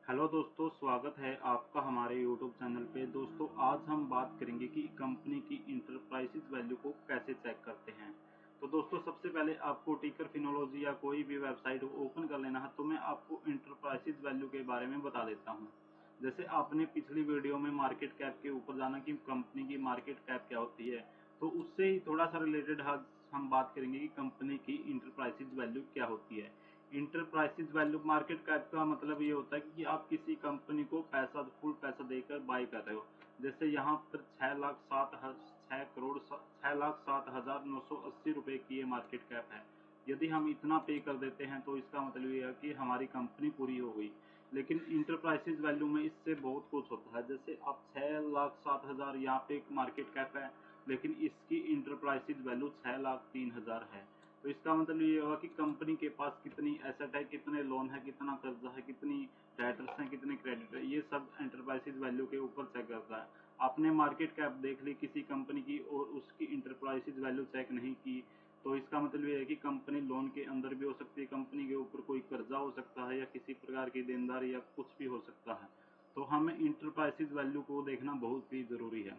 Hello दोस्तों, स्वागत है आपका हमारे यूट्यूब चैनल पे। दोस्तों, आज हम बात करेंगे कि कंपनी की इंटरप्राइजेज वैल्यू को कैसे चेक करते हैं। तो दोस्तों, सबसे पहले आपको टिकर फिनोलॉजी या कोई भी वेबसाइट ओपन कर लेना है। तो मैं आपको इंटरप्राइजेज वैल्यू के बारे में बता देता हूँ। जैसे आपने पिछली वीडियो में मार्केट कैप के ऊपर जाना कि कंपनी की मार्केट कैप क्या होती है, तो उससे ही थोड़ा सा रिलेटेड हम बात करेंगे कि कंपनी की इंटरप्राइजेज वैल्यू क्या होती है। इंटरप्राइजेज वैल्यू मार्केट कैप का मतलब ये होता है कि आप किसी कंपनी को फुल पैसा देकर बाई कर रहे हो। जैसे यहाँ पर 6,07,980 रुपए की ये मार्केट कैप है। यदि हम इतना पे कर देते हैं तो इसका मतलब ये है कि हमारी कंपनी पूरी हो गई। लेकिन इंटरप्राइजेज वैल्यू में इससे बहुत कुछ होता है। जैसे आप 6,07,000 यहाँ पे एक मार्केट कैप है, लेकिन इसकी इंटरप्राइजेज वैल्यू 6,03,000 है। तो इसका मतलब ये होगा कि कंपनी के पास कितनी एसेट है, कितने लोन है, कितना कर्जा है, कितनी डेटर्स हैं, कितने क्रेडिट है, ये सब एंटरप्राइजेज वैल्यू के ऊपर चेक करता है। आपने मार्केट कैप देख ली किसी कंपनी की और उसकी इंटरप्राइजेज वैल्यू चेक नहीं की, तो इसका मतलब ये है कि कंपनी लोन के अंदर भी हो सकती है, कंपनी के ऊपर कोई कर्जा हो सकता है या किसी प्रकार की देनदारी या कुछ भी हो सकता है। तो हमें इंटरप्राइजेज वैल्यू को देखना बहुत ही जरूरी है।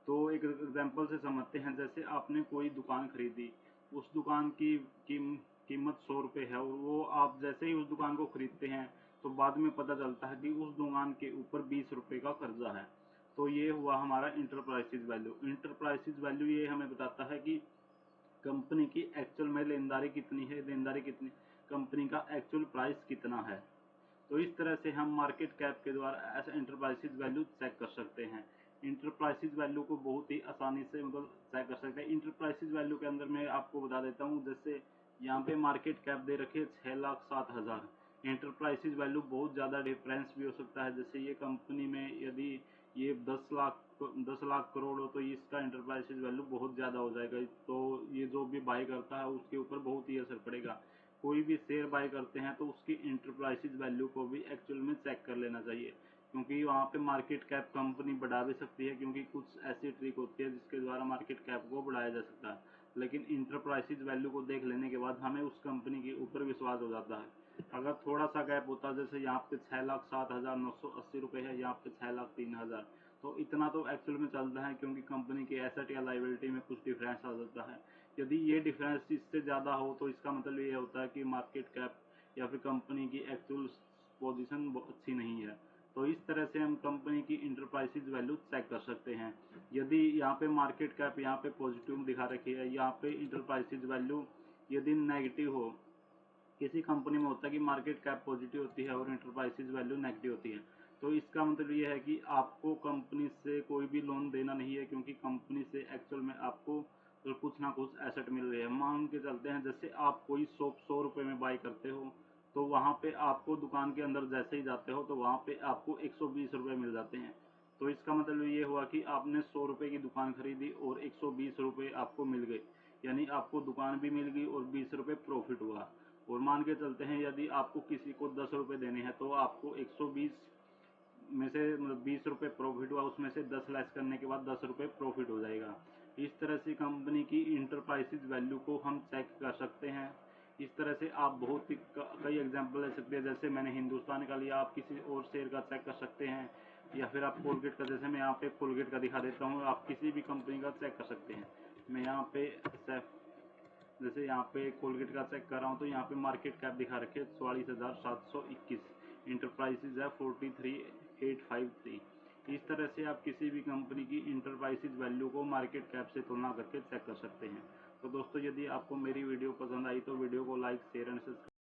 तो एक एग्जांपल से समझते हैं। जैसे आपने कोई दुकान खरीदी, उस दुकान की कीमत 100 रुपये है, और वो आप जैसे ही उस दुकान को खरीदते हैं तो बाद में पता चलता है कि उस दुकान के ऊपर 20 रुपये का कर्जा है। तो ये हुआ हमारा इंटरप्राइजेज वैल्यू। इंटरप्राइजेज वैल्यू ये हमें बताता है कि कंपनी की एक्चुअल में लेनदारी कितनी है, देनदारी कितनी, कंपनी का एक्चुअल प्राइस कितना है। तो इस तरह से हम मार्केट कैप के द्वारा ऐसा इंटरप्राइजेज वैल्यू चेक कर सकते हैं। इंटरप्राइजेज वैल्यू को बहुत ही आसानी से मतलब चेक कर सकते हैं। इंटरप्राइजेज वैल्यू के अंदर मैं आपको बता देता हूँ। जैसे यहाँ पे मार्केट कैप दे रखी है 6,07,000। इंटरप्राइजेज वैल्यू बहुत ज़्यादा डिफरेंस भी हो सकता है। जैसे ये कंपनी में यदि ये 10 लाख करोड़ हो तो इसका इंटरप्राइजेज वैल्यू बहुत ज़्यादा हो जाएगा। तो ये जो भी बाई करता है उसके ऊपर बहुत ही असर पड़ेगा। कोई भी शेयर बाय करते हैं तो उसकी इंटरप्राइजेज वैल्यू को भी एक्चुअल में चेक कर लेना चाहिए, क्योंकि वहाँ पे मार्केट कैप कंपनी बढ़ा भी सकती है, क्योंकि कुछ ऐसी ट्रिक होती है जिसके द्वारा मार्केट कैप को बढ़ाया जा सकता है। लेकिन इंटरप्राइजेज वैल्यू को देख लेने के बाद हमें उस कंपनी के ऊपर विश्वास हो जाता है। अगर थोड़ा सा गैप होता, जैसे यहाँ पे 6,07,980 रुपये है, यहाँ पे 6,03,000, तो इतना तो एक्चुअल में चलता है, क्योंकि कंपनी के एसेट या लाइबिलिटी में कुछ डिफरेंस आ जाता है। यदि ये डिफरेंस इससे ज़्यादा हो तो इसका मतलब ये होता है कि मार्केट कैप या फिर कंपनी की एक्चुअल पोजीशन अच्छी नहीं है। तो इस तरह से हम कंपनी की इंटरप्राइजेज वैल्यू चेक कर सकते हैं। यदि यहाँ पे मार्केट कैप यहाँ पे पॉजिटिव दिखा रखी है, यहाँ पे इंटरप्राइजेज वैल्यू यदि नेगेटिव हो, किसी कंपनी में होता है कि मार्केट कैप पॉजिटिव होती है और इंटरप्राइजेज वैल्यू नेगेटिव होती है, तो इसका मतलब ये है कि आपको कंपनी से कोई भी लोन देना नहीं है, क्योंकि कंपनी से एक्चुअल में आपको तो कुछ ना कुछ एसेट मिल रही है। मान के चलते हैं, जैसे आप कोई शॉप 100 रुपये में बाई करते हो, तो वहाँ पे आपको दुकान के अंदर जैसे ही जाते हो तो वहाँ पे आपको 120 रुपये मिल जाते हैं। तो इसका मतलब ये हुआ कि आपने 100 रुपये की दुकान खरीदी और 120 रुपये आपको मिल गए, यानी आपको दुकान भी मिल गई और 20 रुपये प्रॉफिट हुआ। और मान के चलते हैं यदि आपको किसी को 10 रुपये देने हैं तो आपको 120 में से मतलब 20 रुपये प्रॉफिट हुआ, उसमें से 10 लेस करने के बाद 10 रुपये प्रॉफिट हो जाएगा। इस तरह से कंपनी की इंटरप्राइजेज वैल्यू को हम चेक कर सकते हैं। इस तरह से आप बहुत ही कई एग्जांपल ले सकते हैं। जैसे मैंने हिंदुस्तान का लिया, आप किसी और शेयर का चेक कर सकते हैं, या फिर आप कोलगेट का, जैसे मैं यहाँ पे कोलगेट का दिखा देता हूँ, आप किसी भी कंपनी का चेक कर सकते हैं। मैं यहाँ पे जैसे यहाँ पे कोलगेट का चेक कर रहा हूँ तो यहाँ पे मार्केट कैप दिखा रखे 44,721, इंटरप्राइजेज है 43,853। इस तरह से आप किसी भी कंपनी की इंटरप्राइजेज वैल्यू को मार्केट कैप से तुलना करके चेक कर सकते हैं। तो दोस्तों, यदि आपको मेरी वीडियो पसंद आई तो वीडियो को लाइक, शेयर एंड सब्सक्राइब